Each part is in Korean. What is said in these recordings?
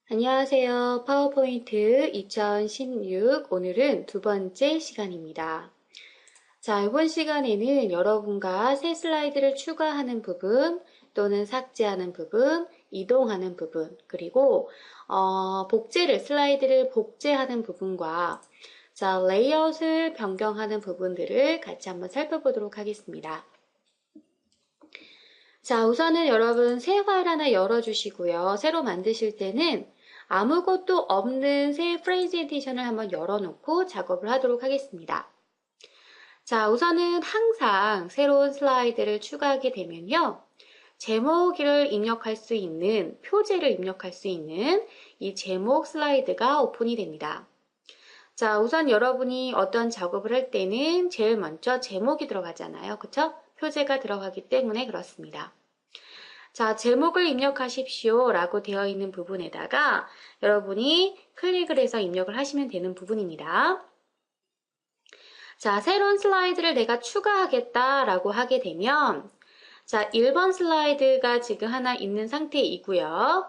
안녕하세요. 파워포인트 2016 오늘은 두 번째 시간입니다. 자, 이번 시간에는 여러분과 새 슬라이드를 추가하는 부분 또는 삭제하는 부분, 이동하는 부분, 그리고 슬라이드를 복제하는 부분과 자, 레이아웃을 변경하는 부분들을 같이 한번 살펴보도록 하겠습니다. 자, 우선은 여러분 새 파일 하나 열어주시고요. 새로 만드실 때는 아무것도 없는 새 프레젠테이션을 한번 열어놓고 작업을 하도록 하겠습니다. 자, 우선은 항상 새로운 슬라이드를 추가하게 되면요. 제목을 입력할 수 있는, 표제를 입력할 수 있는 이 제목 슬라이드가 오픈이 됩니다. 자, 우선 여러분이 어떤 작업을 할 때는 제일 먼저 제목이 들어가잖아요. 그쵸? 표제가 들어가기 때문에 그렇습니다. 자, 제목을 입력하십시오 라고 되어 있는 부분에다가 여러분이 클릭을 해서 입력을 하시면 되는 부분입니다. 자, 새로운 슬라이드를 내가 추가하겠다 라고 하게 되면 자, 1번 슬라이드가 지금 하나 있는 상태이고요.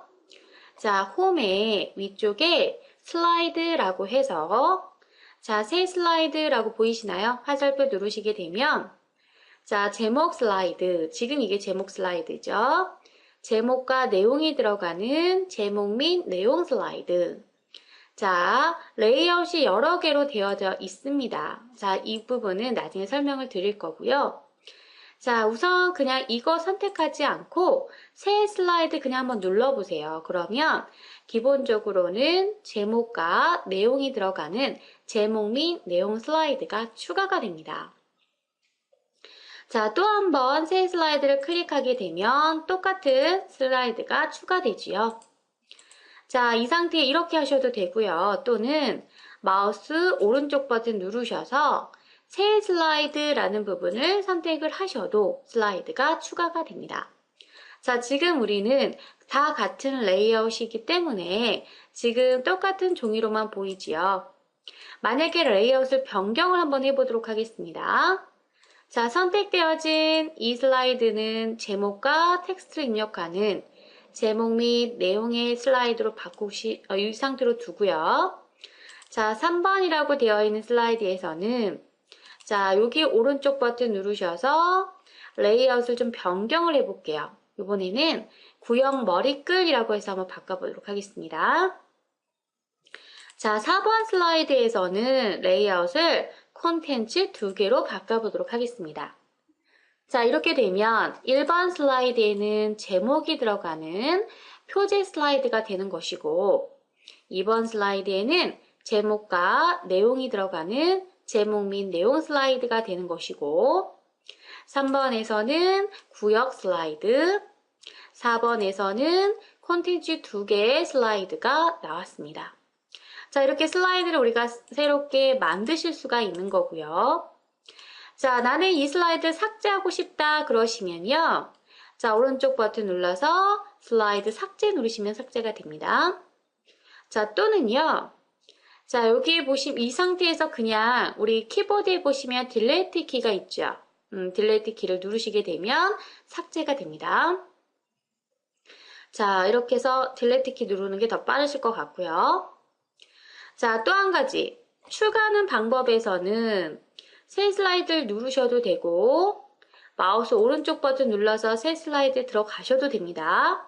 자, 홈의 위쪽에 슬라이드라고 해서 자, 새 슬라이드라고 보이시나요? 화살표 누르시게 되면 자, 제목 슬라이드. 지금 이게 제목 슬라이드죠. 제목과 내용이 들어가는 제목 및 내용 슬라이드. 자, 레이아웃이 여러 개로 되어져 있습니다. 자, 이 부분은 나중에 설명을 드릴 거고요. 자, 우선 그냥 이거 선택하지 않고 새 슬라이드 그냥 한번 눌러보세요. 그러면 기본적으로는 제목과 내용이 들어가는 제목 및 내용 슬라이드가 추가가 됩니다. 자, 또 한 번 새 슬라이드를 클릭하게 되면 똑같은 슬라이드가 추가되지요. 자, 이 상태에 이렇게 하셔도 되고요. 또는 마우스 오른쪽 버튼 누르셔서 새 슬라이드라는 부분을 선택을 하셔도 슬라이드가 추가가 됩니다. 자, 지금 우리는 다 같은 레이아웃이기 때문에 지금 똑같은 종이로만 보이지요. 만약에 레이아웃을 변경을 한번 해보도록 하겠습니다. 자, 선택되어진 이 슬라이드는 제목과 텍스트를 입력하는 제목 및 내용의 슬라이드로 이 상태로 두고요. 자, 3번이라고 되어 있는 슬라이드에서는 자, 여기 오른쪽 버튼 누르셔서 레이아웃을 좀 변경을 해볼게요. 이번에는 구형 머리글이라고 해서 한번 바꿔보도록 하겠습니다. 자, 4번 슬라이드에서는 레이아웃을 콘텐츠 2개로 바꿔보도록 하겠습니다. 자, 이렇게 되면 1번 슬라이드에는 제목이 들어가는 표제 슬라이드가 되는 것이고 2번 슬라이드에는 제목과 내용이 들어가는 제목 및 내용 슬라이드가 되는 것이고 3번에서는 구역 슬라이드, 4번에서는 콘텐츠 2개의 슬라이드가 나왔습니다. 자, 이렇게 슬라이드를 우리가 새롭게 만드실 수가 있는 거고요. 자, 나는 이 슬라이드 삭제하고 싶다 그러시면요. 자, 오른쪽 버튼 눌러서 슬라이드 삭제 누르시면 삭제가 됩니다. 자, 또는요. 자, 여기 보시면 이 상태에서 그냥 우리 키보드에 보시면 딜레이트 키가 있죠. 딜레이트 키를 누르시게 되면 삭제가 됩니다. 자, 이렇게 해서 딜레이트 키 누르는 게 더 빠르실 것 같고요. 자, 또 한 가지. 추가하는 방법에서는 새 슬라이드를 누르셔도 되고 마우스 오른쪽 버튼 눌러서 새 슬라이드 들어가셔도 됩니다.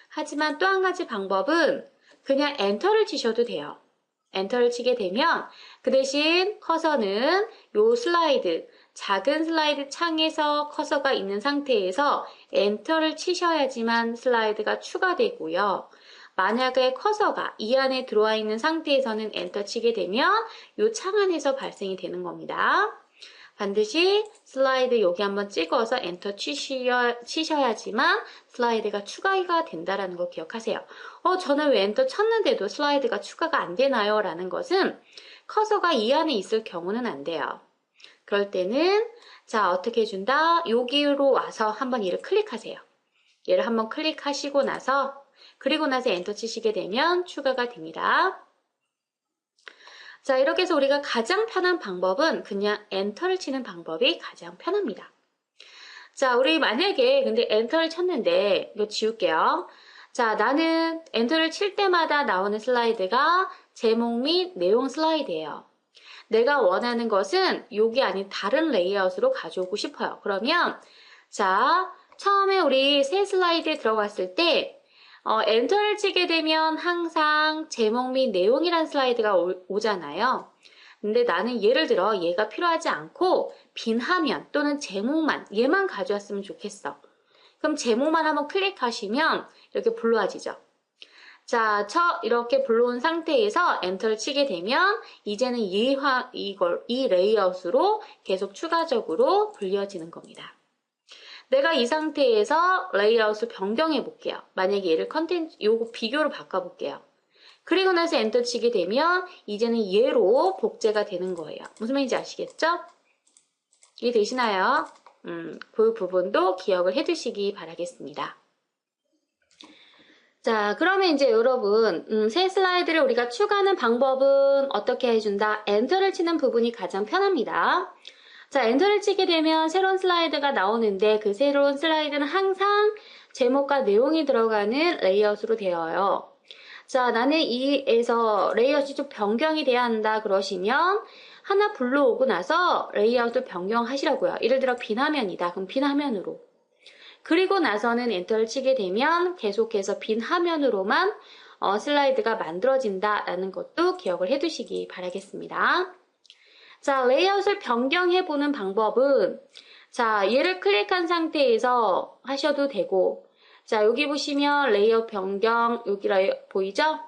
하지만 또 한 가지 방법은 그냥 엔터를 치셔도 돼요. 엔터를 치게 되면 그 대신 커서는 요 슬라이드, 작은 슬라이드 창에서 커서가 있는 상태에서 엔터를 치셔야지만 슬라이드가 추가되고요. 만약에 커서가 이 안에 들어와 있는 상태에서는 엔터 치게 되면 이 창 안에서 발생이 되는 겁니다. 반드시 슬라이드 여기 한번 찍어서 엔터 치셔야지만 슬라이드가 추가가 된다는 거 기억하세요. 저는 왜 엔터 쳤는데도 슬라이드가 추가가 안 되나요? 라는 것은 커서가 이 안에 있을 경우는 안 돼요. 그럴 때는 자, 어떻게 해준다? 여기로 와서 한번 얘를 클릭하세요. 얘를 한번 클릭하시고 나서 그리고 나서 엔터 치시게 되면 추가가 됩니다. 자, 이렇게 해서 우리가 가장 편한 방법은 그냥 엔터를 치는 방법이 가장 편합니다. 자, 우리 만약에 근데 엔터를 쳤는데 이거 지울게요. 자, 나는 엔터를 칠 때마다 나오는 슬라이드가 제목 및 내용 슬라이드예요. 내가 원하는 것은 여기 아닌 다른 레이아웃으로 가져오고 싶어요. 그러면 자, 처음에 우리 새 슬라이드에 들어갔을 때 엔터를 치게 되면 항상 제목 및 내용이란 슬라이드가 오잖아요. 근데 나는 예를 들어 얘가 필요하지 않고 빈 화면 또는 제목만 얘만 가져왔으면 좋겠어. 그럼 제목만 한번 클릭하시면 이렇게 불러와지죠. 자, 이렇게 불러온 상태에서 엔터를 치게 되면 이제는 이 레이아웃으로 계속 추가적으로 불려지는 겁니다. 내가 이 상태에서 레이아웃을 변경해 볼게요. 만약에 얘를 요거 비교로 바꿔 볼게요. 그리고 나서 엔터 치게 되면 이제는 얘로 복제가 되는 거예요. 무슨 말인지 아시겠죠? 이해되시나요? 그 부분도 기억을 해두시기 바라겠습니다. 자, 그러면 이제 여러분, 새 슬라이드를 우리가 추가하는 방법은 어떻게 해준다? 엔터를 치는 부분이 가장 편합니다. 자, 엔터를 치게 되면 새로운 슬라이드가 나오는데 그 새로운 슬라이드는 항상 제목과 내용이 들어가는 레이아웃으로 되어요. 자, 나는 이에서 레이아웃이 좀 변경이 돼야 한다 그러시면 하나 불러오고 나서 레이아웃을 변경하시라고요. 예를 들어 빈 화면이다. 그럼 빈 화면으로. 그리고 나서는 엔터를 치게 되면 계속해서 빈 화면으로만 슬라이드가 만들어진다라는 것도 기억을 해두시기 바라겠습니다. 자, 레이아웃을 변경해보는 방법은 자, 얘를 클릭한 상태에서 하셔도 되고 자, 여기 보시면 레이아웃 변경 여기 보이죠?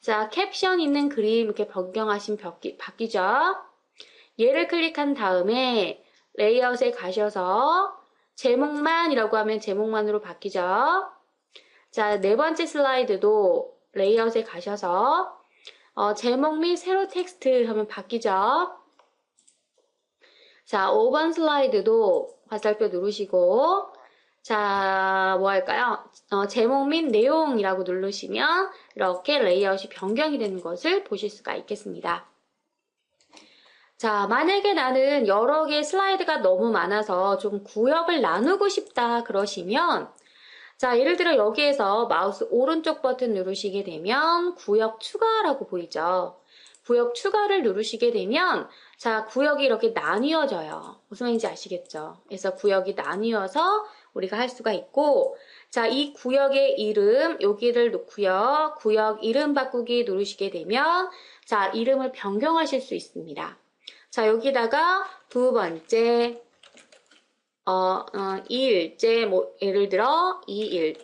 자, 캡션 있는 그림 이렇게 변경하시면 바뀌죠? 얘를 클릭한 다음에 레이아웃에 가셔서 제목만이라고 하면 제목만으로 바뀌죠. 자, 네 번째 슬라이드도 레이아웃에 가셔서 제목 및 세로 텍스트 하면 바뀌죠. 자, 5번 슬라이드도 화살표 누르시고 자, 뭐 할까요? 제목 및 내용이라고 누르시면 이렇게 레이아웃이 변경이 되는 것을 보실 수가 있겠습니다. 자, 만약에 나는 여러 개의 슬라이드가 너무 많아서 좀 구역을 나누고 싶다 그러시면 자, 예를 들어 여기에서 마우스 오른쪽 버튼 누르시게 되면 구역 추가라고 보이죠? 구역 추가를 누르시게 되면 자, 구역이 이렇게 나뉘어져요. 무슨 말인지 아시겠죠? 그래서 구역이 나뉘어서 우리가 할 수가 있고 자, 이 구역의 이름 여기를 놓고요. 구역 이름 바꾸기 누르시게 되면 자, 이름을 변경하실 수 있습니다. 자, 여기다가 두 번째, 2일째, 뭐, 예를 들어, 2일,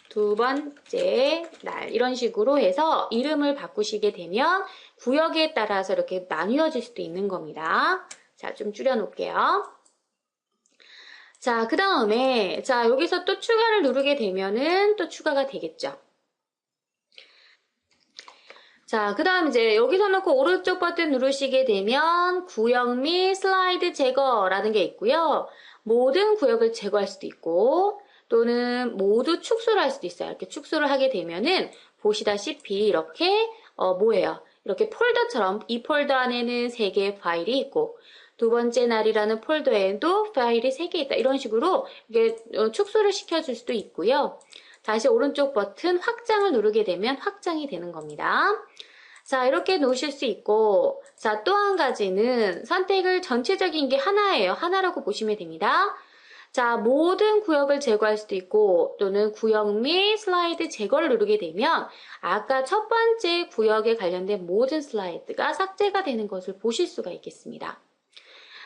두 번째 날, 이런 식으로 해서 이름을 바꾸시게 되면 구역에 따라서 이렇게 나뉘어질 수도 있는 겁니다. 자, 좀 줄여놓을게요. 자, 그 다음에, 자, 여기서 또 추가를 누르게 되면은 또 추가가 되겠죠. 자, 그 다음 이제 여기서 놓고 오른쪽 버튼 누르시게 되면 구역 및 슬라이드 제거라는 게 있고요. 모든 구역을 제거할 수도 있고 또는 모두 축소를 할 수도 있어요. 이렇게 축소를 하게 되면은 보시다시피 이렇게 뭐예요? 이렇게 폴더처럼 이 폴더 안에는 3개의 파일이 있고 두 번째 날이라는 폴더에도 파일이 3개 있다. 이런 식으로 이게 축소를 시켜줄 수도 있고요. 다시 오른쪽 버튼 확장을 누르게 되면 확장이 되는 겁니다. 자, 이렇게 놓으실 수 있고 자, 또 한 가지는 선택을 전체적인 게 하나예요. 하나라고 보시면 됩니다. 자, 모든 구역을 제거할 수도 있고 또는 구역 및 슬라이드 제거를 누르게 되면 아까 첫 번째 구역에 관련된 모든 슬라이드가 삭제가 되는 것을 보실 수가 있겠습니다.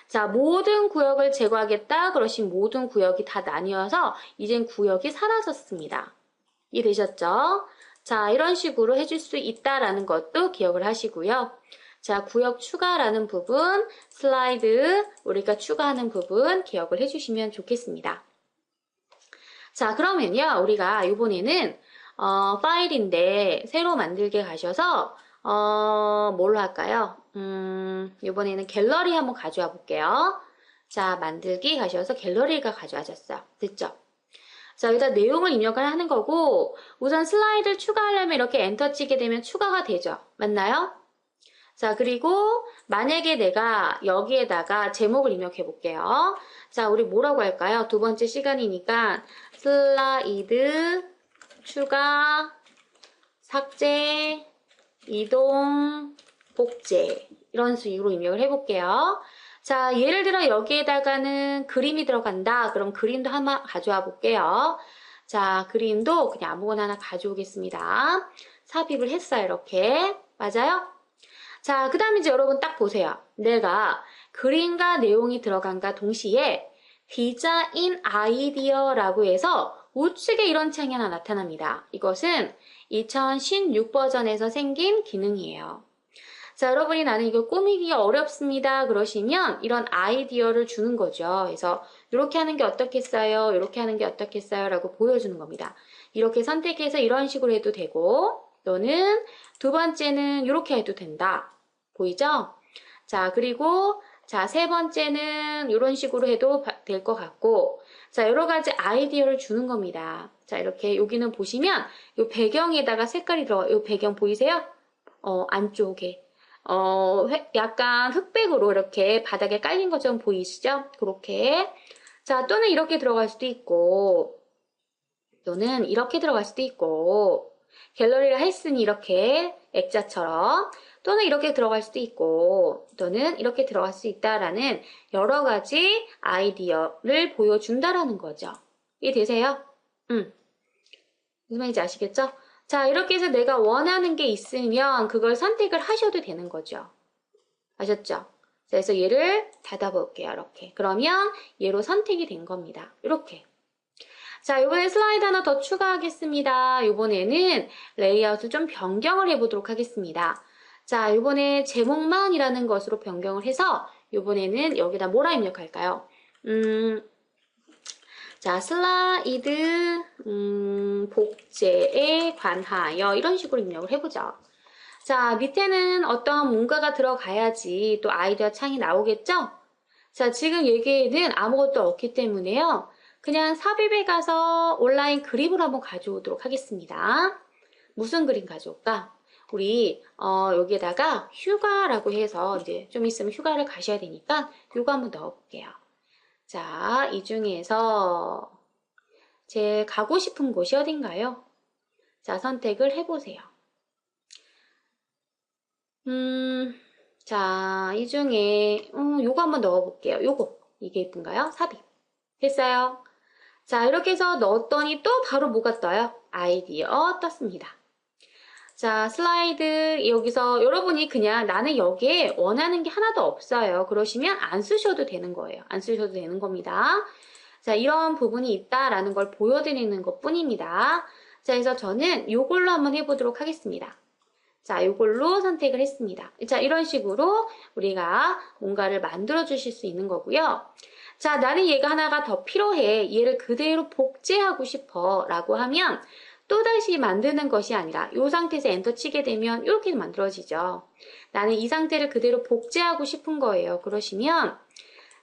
자, 모든 구역을 제거하겠다 그러신 모든 구역이 다 나뉘어서 이젠 구역이 사라졌습니다. 이해되셨죠? 자, 이런 식으로 해줄 수 있다라는 것도 기억을 하시고요. 자, 구역 추가라는 부분, 슬라이드 우리가 추가하는 부분 기억을 해주시면 좋겠습니다. 자, 그러면요, 우리가 이번에는 파일인데 새로 만들게 가셔서 뭘로 할까요? 이번에는 갤러리 한번 가져와 볼게요. 자, 만들기 가셔서 갤러리가 가져와졌어요. 됐죠? 자, 여기다 내용을 입력을 하는 거고 우선 슬라이드를 추가하려면 이렇게 엔터 치게 되면 추가가 되죠. 맞나요? 자, 그리고 만약에 내가 여기에다가 제목을 입력해 볼게요. 자, 우리 뭐라고 할까요? 두 번째 시간이니까 슬라이드, 추가, 삭제, 이동, 복제 이런 식으로 입력을 해볼게요. 자, 예를 들어 여기에다가는 그림이 들어간다. 그럼 그림도 하나 가져와 볼게요. 자, 그림도 그냥 아무거나 하나 가져오겠습니다. 삽입을 했어요. 이렇게. 맞아요? 자, 그 다음에 이제 여러분 딱 보세요. 내가 그림과 내용이 들어간과 동시에 디자인 아이디어라고 해서 우측에 이런 창이 하나 나타납니다. 이것은 2016 버전에서 생긴 기능이에요. 자, 여러분이 나는 이거 꾸미기가 어렵습니다. 그러시면 이런 아이디어를 주는 거죠. 그래서 이렇게 하는 게 어떻겠어요? 이렇게 하는 게 어떻겠어요? 라고 보여주는 겁니다. 이렇게 선택해서 이런 식으로 해도 되고 또는 두 번째는 이렇게 해도 된다. 보이죠? 자, 그리고 자, 세 번째는 이런 식으로 해도 될 것 같고 자, 여러 가지 아이디어를 주는 겁니다. 자, 이렇게 여기는 보시면 이 배경에다가 색깔이 들어가요. 이 배경 보이세요? 안쪽에. 약간 흑백으로 이렇게 바닥에 깔린 것처럼 보이시죠? 그렇게. 자, 또는 이렇게 들어갈 수도 있고, 또는 이렇게 들어갈 수도 있고, 갤러리를 했으니 이렇게 액자처럼, 또는 이렇게 들어갈 수도 있고, 또는 이렇게 들어갈 수 있다라는 여러 가지 아이디어를 보여준다라는 거죠. 이해되세요? 무슨 말인지 아시겠죠? 자, 이렇게 해서 내가 원하는 게 있으면 그걸 선택을 하셔도 되는 거죠. 아셨죠? 자, 그래서 얘를 닫아볼게요. 이렇게. 그러면 얘로 선택이 된 겁니다. 이렇게. 자, 이번에 슬라이드 하나 더 추가하겠습니다. 이번에는 레이아웃을 좀 변경을 해보도록 하겠습니다. 자, 이번에 제목만이라는 것으로 변경을 해서 이번에는 여기다 뭐라 입력할까요? 자, 슬라이드 복제에 관하여 이런 식으로 입력을 해보죠. 자, 밑에는 어떤 뭔가가 들어가야지 또 아이디어 창이 나오겠죠? 자, 지금 여기에는 아무것도 없기 때문에요. 그냥 삽입에 가서 온라인 그림을 한번 가져오도록 하겠습니다. 무슨 그림 가져올까? 우리 여기에다가 휴가라고 해서 이제 좀 있으면 휴가를 가셔야 되니까 이거 한번 넣어볼게요. 자, 이 중에서 제 가고 싶은 곳이 어딘가요? 자, 선택을 해보세요. 자, 이 중에 요거 한번 넣어볼게요. 요거, 이게 예쁜가요? 삽입. 됐어요. 자, 이렇게 해서 넣었더니 또 바로 뭐가 떠요? 아이디어 떴습니다. 자, 슬라이드 여기서 여러분이 그냥 나는 여기에 원하는 게 하나도 없어요. 그러시면 안 쓰셔도 되는 거예요. 안 쓰셔도 되는 겁니다. 자, 이런 부분이 있다라는 걸 보여드리는 것 뿐입니다. 자, 그래서 저는 이걸로 한번 해보도록 하겠습니다. 자, 이걸로 선택을 했습니다. 자, 이런 식으로 우리가 뭔가를 만들어 주실 수 있는 거고요. 자, 나는 얘가 하나가 더 필요해. 얘를 그대로 복제하고 싶어. 라고 하면 또다시 만드는 것이 아니라 이 상태에서 엔터 치게 되면 이렇게 만들어지죠. 나는 이 상태를 그대로 복제하고 싶은 거예요. 그러시면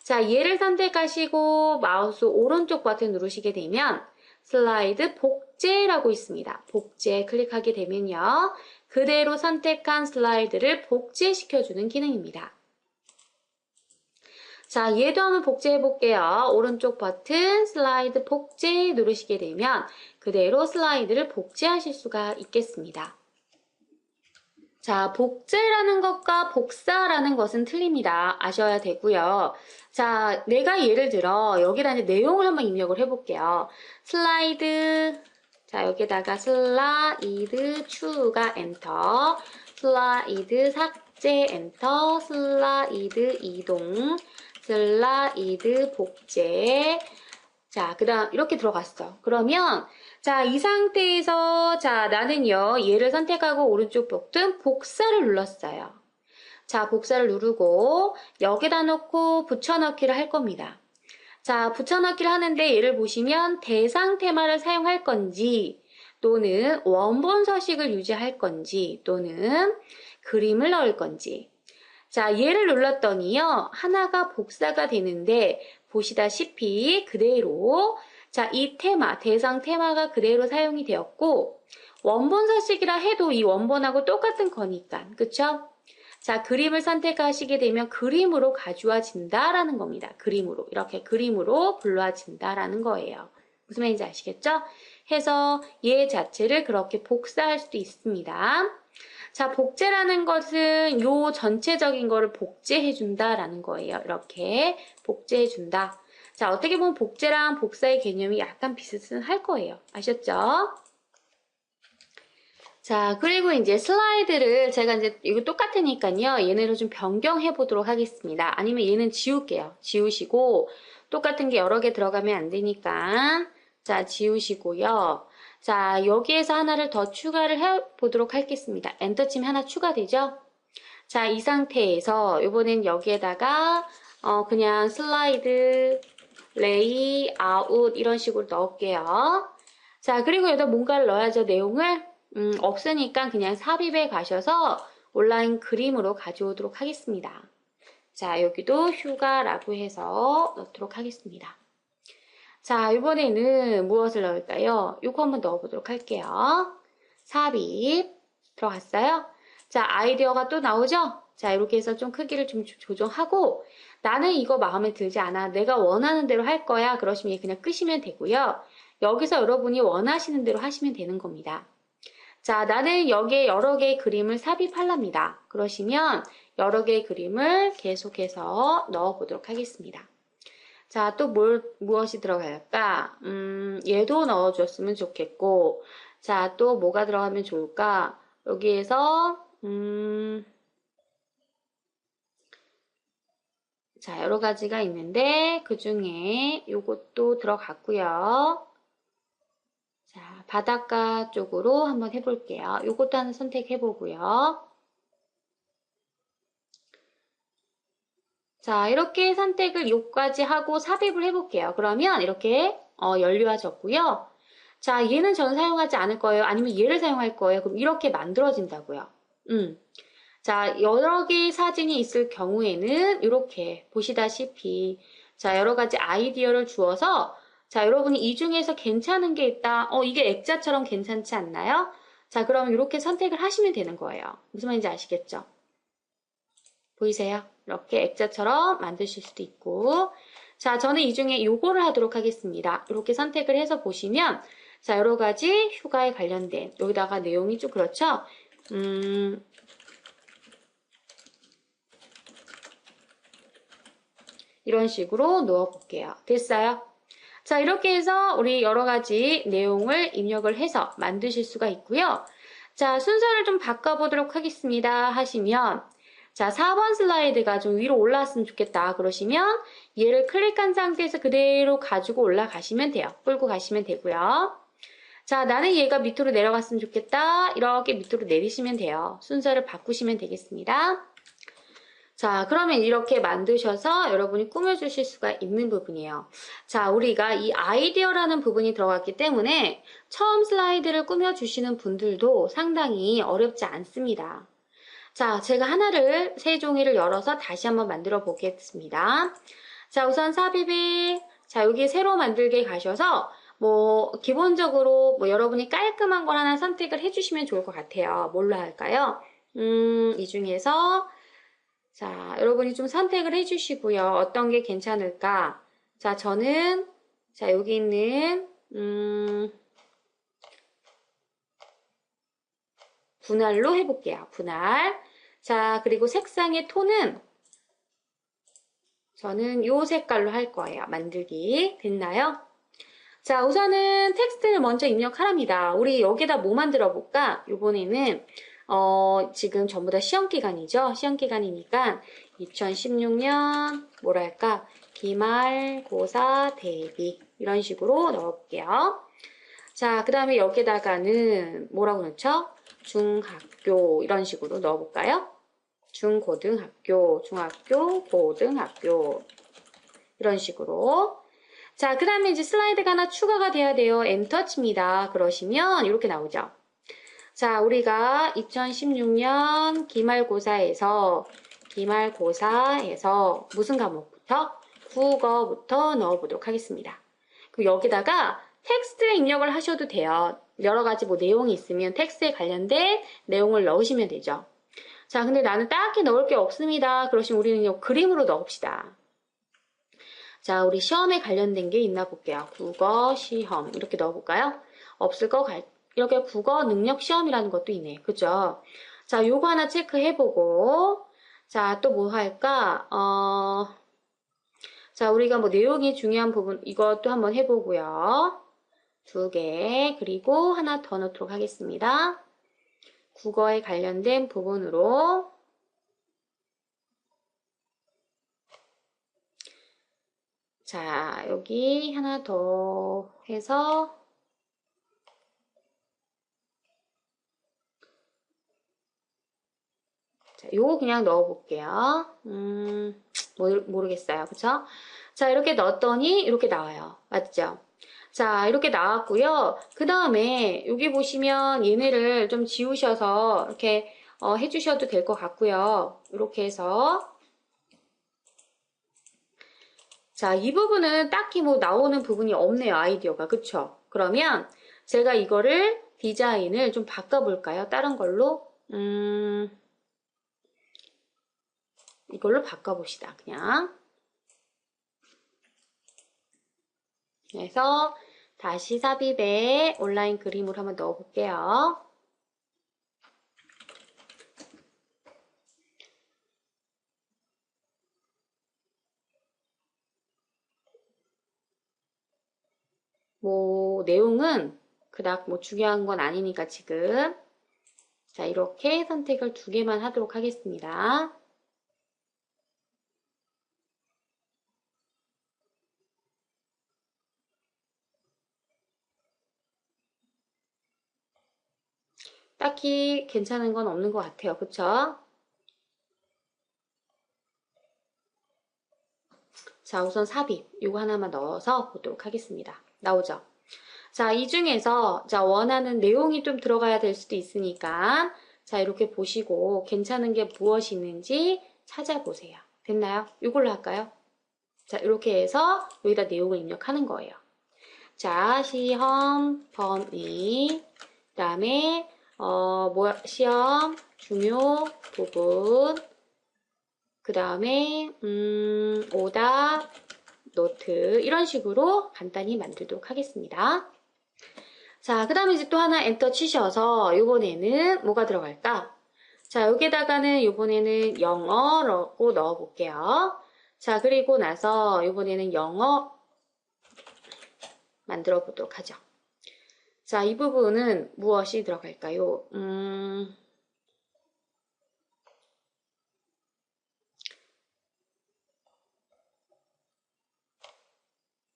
자, 얘를 선택하시고 마우스 오른쪽 버튼 누르시게 되면 슬라이드 복제라고 있습니다. 복제 클릭하게 되면요. 그대로 선택한 슬라이드를 복제시켜주는 기능입니다. 자, 얘도 한번 복제해 볼게요. 오른쪽 버튼 슬라이드 복제 누르시게 되면 그대로 슬라이드를 복제하실 수가 있겠습니다. 자, 복제라는 것과 복사라는 것은 틀립니다. 아셔야 되고요. 자, 내가 예를 들어 여기다 이제 내용을 한번 입력을 해볼게요. 슬라이드, 자, 여기다가 슬라이드 추가 엔터, 슬라이드 삭제 엔터, 슬라이드 이동, 슬라이드 복제. 자, 그 다음 이렇게 들어갔어. 그러면 자, 이 상태에서 자, 나는요 얘를 선택하고 오른쪽 버튼 복사를 눌렀어요. 자, 복사를 누르고 여기다 놓고 붙여넣기를 할 겁니다. 자, 붙여넣기를 하는데 얘를 보시면 대상 테마를 사용할 건지 또는 원본 서식을 유지할 건지 또는 그림을 넣을 건지. 자, 얘를 눌렀더니요 하나가 복사가 되는데 보시다시피 그대로 자, 이 테마, 대상 테마가 그대로 사용이 되었고 원본 서식이라 해도 이 원본하고 똑같은 거니까 그쵸? 자, 그림을 선택하시게 되면 그림으로 가져와진다라는 겁니다. 그림으로 이렇게 그림으로 불러와진다라는 거예요. 무슨 말인지 아시겠죠? 해서 얘 자체를 그렇게 복사할 수도 있습니다. 자, 복제라는 것은 요 전체적인 거를 복제해준다라는 거예요. 이렇게 복제해준다. 자, 어떻게 보면 복제랑 복사의 개념이 약간 비슷할 거예요. 아셨죠? 자, 그리고 이제 슬라이드를 제가 이제 이거 똑같으니까요. 얘네를 좀 변경해 보도록 하겠습니다. 아니면 얘는 지울게요. 지우시고 똑같은 게 여러 개 들어가면 안 되니까 자, 지우시고요. 자, 여기에서 하나를 더 추가를 해 보도록 하겠습니다. 엔터 치면 하나 추가되죠? 자, 이 상태에서 이번엔 여기에다가 그냥 슬라이드 레이아웃 이런 식으로 넣을게요. 자, 그리고 여기다 뭔가를 넣어야죠. 내용을 없으니까 그냥 삽입에 가셔서 온라인 그림으로 가져오도록 하겠습니다. 자, 여기도 휴가라고 해서 넣도록 하겠습니다. 자, 이번에는 무엇을 넣을까요? 이거 한번 넣어보도록 할게요. 삽입 들어갔어요? 자, 아이디어가 또 나오죠? 자, 이렇게 해서 좀 크기를 좀 조정하고 나는 이거 마음에 들지 않아. 내가 원하는 대로 할 거야. 그러시면 얘 그냥 끄시면 되고요. 여기서 여러분이 원하시는 대로 하시면 되는 겁니다. 자, 나는 여기에 여러 개의 그림을 삽입하랍니다. 그러시면 여러 개의 그림을 계속해서 넣어보도록 하겠습니다. 자, 또 무엇이 들어갈까? 얘도 넣어줬으면 좋겠고, 자, 또 뭐가 들어가면 좋을까? 여기에서, 자, 여러 가지가 있는데, 그 중에 요것도 들어갔고요. 자, 바닷가 쪽으로 한번 해볼게요. 요것도 하나 선택해보고요. 자, 이렇게 선택을 요까지 하고 삽입을 해볼게요. 그러면 이렇게 연료화졌고요. 자, 얘는 전 사용하지 않을 거예요. 아니면 얘를 사용할 거예요. 그럼 이렇게 만들어진다고요. 자, 여러 개의 사진이 있을 경우에는 이렇게 보시다시피 자, 여러 가지 아이디어를 주어서 자, 여러분이 이 중에서 괜찮은 게 있다. 이게 액자처럼 괜찮지 않나요? 자, 그럼 이렇게 선택을 하시면 되는 거예요. 무슨 말인지 아시겠죠? 보이세요? 이렇게 액자처럼 만드실 수도 있고 자, 저는 이 중에 요거를 하도록 하겠습니다. 이렇게 선택을 해서 보시면 자, 여러 가지 휴가에 관련된 여기다가 내용이 좀 그렇죠? 이런 식으로 넣어 볼게요. 됐어요? 자, 이렇게 해서 우리 여러 가지 내용을 입력을 해서 만드실 수가 있고요. 자, 순서를 좀 바꿔보도록 하겠습니다. 하시면 자, 4번 슬라이드가 좀 위로 올라왔으면 좋겠다. 그러시면 얘를 클릭한 상태에서 그대로 가지고 올라가시면 돼요. 끌고 가시면 되고요. 자, 나는 얘가 밑으로 내려갔으면 좋겠다. 이렇게 밑으로 내리시면 돼요. 순서를 바꾸시면 되겠습니다. 자, 그러면 이렇게 만드셔서 여러분이 꾸며주실 수가 있는 부분이에요. 자, 우리가 이 아이디어라는 부분이 들어갔기 때문에 처음 슬라이드를 꾸며주시는 분들도 상당히 어렵지 않습니다. 자, 제가 하나를 세 종이를 열어서 다시 한번 만들어 보겠습니다. 자, 우선 삽입에 자, 여기 새로 만들게 가셔서 기본적으로 여러분이 깔끔한 걸 하나 선택을 해주시면 좋을 것 같아요. 뭘로 할까요? 이 중에서 자, 여러분이 좀 선택을 해주시고요. 어떤 게 괜찮을까? 자, 저는 자, 여기 있는 분할로 해볼게요. 분할. 자, 그리고 색상의 톤은 저는 이 색깔로 할 거예요. 만들기. 됐나요? 자, 우선은 텍스트를 먼저 입력하랍니다. 우리 여기다 뭐 만들어 볼까? 이번에는 지금 전부 다 시험 기간이죠. 시험 기간이니까 2016년 뭐랄까 기말고사 대비 이런 식으로 넣어볼게요. 자, 그 다음에 여기다가는 뭐라고 넣죠? 중학교 이런 식으로 넣어볼까요? 중고등학교, 중학교, 고등학교 이런 식으로 자, 그 다음에 이제 슬라이드가 하나 추가가 돼야 돼요. 엔터 칩니다. 그러시면 이렇게 나오죠. 자, 우리가 2016년 기말고사에서 무슨 과목부터? 국어부터 넣어보도록 하겠습니다. 그럼 여기다가 텍스트를 입력을 하셔도 돼요. 여러 가지 내용이 있으면 텍스트에 관련된 내용을 넣으시면 되죠. 자, 근데 나는 딱히 넣을 게 없습니다. 그러시면 우리는 그림으로 넣읍시다. 자, 우리 시험에 관련된 게 있나 볼게요. 국어 시험 이렇게 넣어볼까요? 없을 거 이렇게 국어 능력 시험이라는 것도 있네. 그죠? 자, 요거 하나 체크해보고 자, 또 뭐 할까? 자, 우리가 뭐 내용이 중요한 부분 이것도 한번 해보고요. 2개 그리고 하나 더 넣도록 하겠습니다. 국어에 관련된 부분으로 자, 여기 하나 더 해서 자, 요거 그냥 넣어볼게요. 모르겠어요. 그쵸? 자, 이렇게 넣었더니 이렇게 나와요. 맞죠? 자, 이렇게 나왔고요. 그 다음에 여기 보시면 얘네를 좀 지우셔서 이렇게 해주셔도 될 것 같고요. 이렇게 해서 자, 이 부분은 딱히 뭐 나오는 부분이 없네요. 아이디어가. 그쵸? 그러면 제가 이거를 디자인을 좀 바꿔볼까요? 다른 걸로? 이걸로 바꿔봅시다. 그냥. 그래서 다시 삽입에 온라인 그림으로 한번 넣어볼게요. 뭐 내용은 그닥 뭐 중요한 건 아니니까 지금 자 이렇게 선택을 2개만 하도록 하겠습니다. 딱히 괜찮은 건 없는 것 같아요. 그쵸? 자 우선 삽입 이거 하나만 넣어서 보도록 하겠습니다. 나오죠? 자, 이 중에서 자 원하는 내용이 좀 들어가야 될 수도 있으니까 자 이렇게 보시고 괜찮은 게 무엇이 있는지 찾아보세요. 됐나요? 이걸로 할까요? 자 이렇게 해서 여기다 내용을 입력하는 거예요. 자 시험 범위 그 다음에 시험 중요 부분 그 다음에 오답 노트 이런 식으로 간단히 만들도록 하겠습니다. 자, 그 다음에 이제 또 하나 엔터 치셔서 이번에는 뭐가 들어갈까? 자, 여기다가는 이번에는 영어라고 넣어볼게요. 자, 그리고 나서 이번에는 영어 만들어 보도록 하죠. 자, 이 부분은 무엇이 들어갈까요?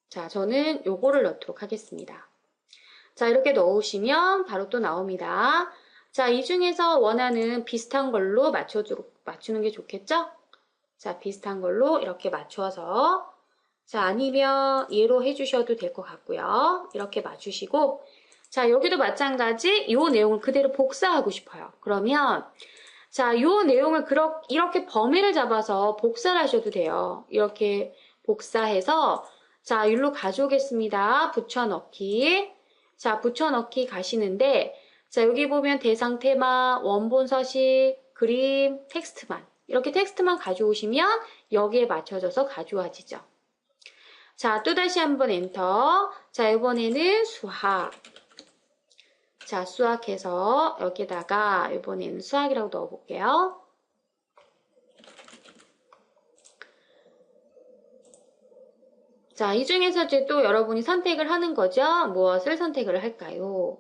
자, 저는 요거를 넣도록 하겠습니다. 자, 이렇게 넣으시면 바로 또 나옵니다. 자, 이 중에서 원하는 비슷한 걸로 맞추는 게 좋겠죠? 자, 비슷한 걸로 이렇게 맞춰서 자, 아니면 얘로 해주셔도 될 것 같고요. 이렇게 맞추시고 자, 여기도 마찬가지 이 내용을 그대로 복사하고 싶어요. 그러면 자, 이 내용을 이렇게 범위를 잡아서 복사를 하셔도 돼요. 이렇게 복사해서 자, 여기로 가져오겠습니다. 붙여넣기. 자, 붙여넣기 가시는데 자, 여기 보면 대상 테마, 원본 서식, 그림, 텍스트만 이렇게 텍스트만 가져오시면 여기에 맞춰져서 가져와지죠. 자, 또다시 한번 엔터. 자, 이번에는 수학. 자, 수학해서 여기다가 이번에는 수학이라고 넣어볼게요. 자, 이 중에서 이제 또 여러분이 선택을 하는 거죠. 무엇을 선택을 할까요?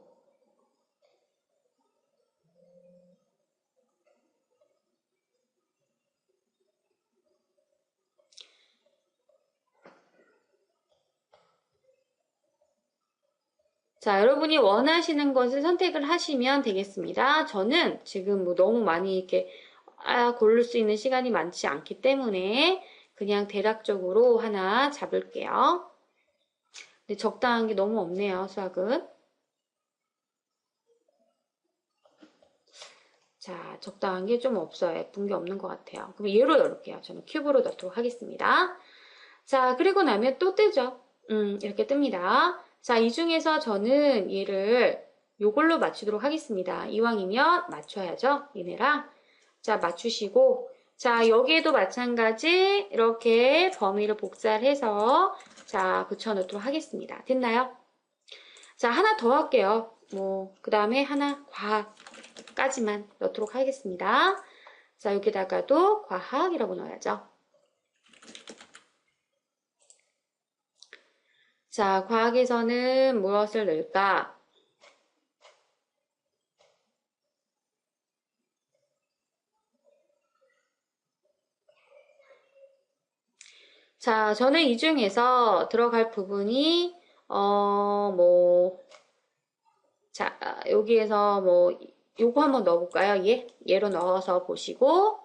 자, 여러분이 원하시는 것을 선택을 하시면 되겠습니다. 저는 지금 뭐 너무 많이 이렇게 고를 수 있는 시간이 많지 않기 때문에 그냥 대략적으로 하나 잡을게요. 근데 적당한 게 너무 없네요, 수학은. 자, 적당한 게 좀 없어요. 예쁜 게 없는 것 같아요. 그럼 얘로 넣을게요. 저는 큐브로 넣도록 하겠습니다. 자, 그리고 나면 또 뜨죠. 이렇게 뜹니다. 자, 이 중에서 저는 얘를 요걸로 맞추도록 하겠습니다. 이왕이면 맞춰야죠. 얘네랑. 자, 맞추시고 자, 여기에도 마찬가지 이렇게 범위를 복사를 해서 자, 붙여놓도록 하겠습니다. 됐나요? 자, 하나 더 할게요. 그 다음에 하나 과학까지만 넣도록 하겠습니다. 자, 여기다가도 과학이라고 넣어야죠. 자, 과학에서는 무엇을 넣을까? 자, 저는 이 중에서 들어갈 부분이, 자, 여기에서 요거 한번 넣어볼까요? 얘로 넣어서 보시고,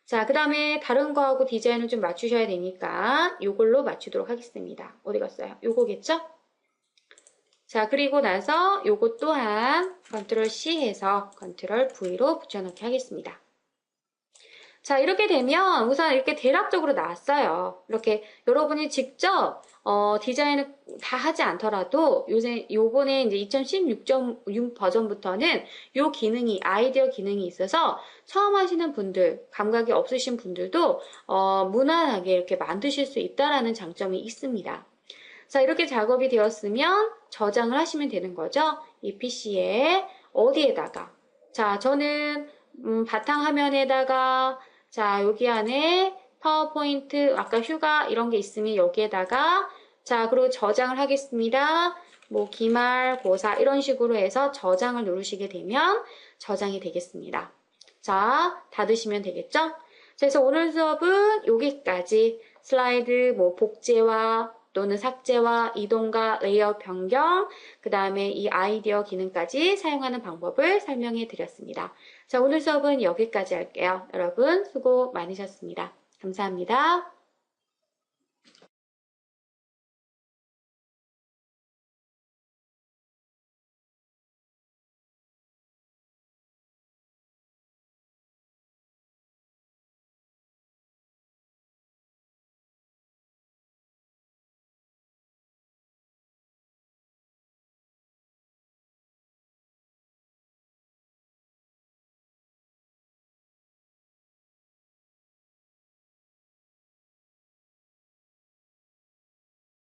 자, 그 다음에 다른 거하고 디자인을 좀 맞추셔야 되니까 요걸로 맞추도록 하겠습니다. 어디 갔어요? 요거겠죠? 자, 그리고 나서 요거 또한 컨트롤 C 해서 컨트롤 V로 붙여넣기 하겠습니다. 자, 이렇게 되면 우선 이렇게 대략적으로 나왔어요. 이렇게 여러분이 직접 디자인을 다 하지 않더라도 요번에 이제 2016 버전부터는 요 기능이 아이디어 기능이 있어서 처음 하시는 분들, 감각이 없으신 분들도 무난하게 이렇게 만드실 수 있다라는 장점이 있습니다. 자, 이렇게 작업이 되었으면 저장을 하시면 되는 거죠. 이 PC에 어디에다가 자, 저는 바탕화면에다가 자, 여기 안에 파워포인트, 아까 휴가 이런 게 있으면 여기에다가 자, 그리고 저장을 하겠습니다. 기말고사 이런 식으로 해서 저장을 누르시게 되면 저장이 되겠습니다. 자, 닫으시면 되겠죠? 그래서 오늘 수업은 여기까지 슬라이드 복제와 또는 삭제와 이동과 레이아웃 변경, 그 다음에 이 아이디어 기능까지 사용하는 방법을 설명해 드렸습니다. 자, 오늘 수업은 여기까지 할게요. 여러분 수고 많으셨습니다. 감사합니다.